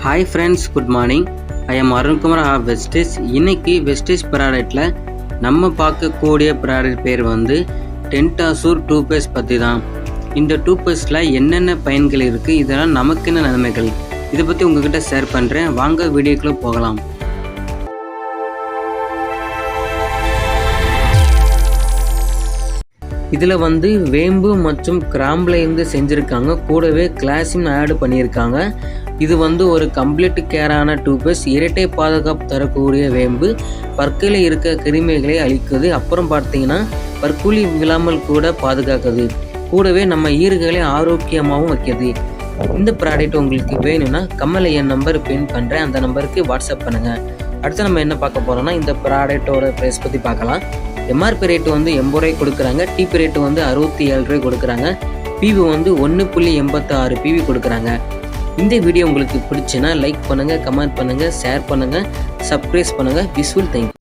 Hi friends, good morning. I am Arun Kumar of Vestige. இன்னைக்கு wastage ப்ராடக்ட்டில் நம்ம பார்க்கக்கூடிய product பேர் வந்து டென்டாசூர் டூத்பேஸ்ட் பற்றி தான். இந்த டூத்பேஸ்ட்டில் என்னென்ன பயன்கள் இருக்குது, இதெல்லாம் நமக்கு என்ன நன்மைகள், இதை பற்றி உங்ககிட்ட ஷேர் பண்ணுறேன். வாங்க வீடியோக்குள்ளே போகலாம். இதில் வந்து வேம்பு மற்றும் கிராம்பில் இருந்து செஞ்சுருக்காங்க, கூடவே கிளாஸும் ஆட் பண்ணியிருக்காங்க. இது வந்து ஒரு கம்ப்ளீட் கேரான டூத்பேஸ்ட். இரட்டை பாதுகாப்பு தரக்கூடிய வேம்பு பற்களில் இருக்க கிருமிகளை அழிக்குது. அப்புறம் பார்த்தீங்கன்னா பற்குழி விழாமல் கூட பாதுகாக்குது. கூடவே நம்ம ஈறுகளை ஆரோக்கியமாகவும் வைக்கிது. இந்த ப்ராடக்ட் உங்களுக்கு வேணும்னா கம்மலை என் நம்பர் பின் பண்ணுறேன், அந்த நம்பருக்கு வாட்ஸ்அப் பண்ணுங்கள். அடுத்து நம்ம என்ன பார்க்க போகிறோம்னா இந்த ப்ராடக்டோட ப்ரைஸ் பற்றி பார்க்கலாம். எம்ஆர்பி ரேட்டு வந்து 80 ரூபாய் கொடுக்குறாங்க. டிபி ரேட்டு வந்து 67 ரூபாய் கொடுக்குறாங்க. பிவி வந்து 1.86 பிவி கொடுக்குறாங்க. இந்த வீடியோ உங்களுக்கு பிடிச்சுன்னா லைக் பண்ணுங்கள், கமெண்ட் பண்ணுங்கள், ஷேர் பண்ணுங்கள், சப்ஸ்கிரைப் பண்ணுங்கள். Visual thank you.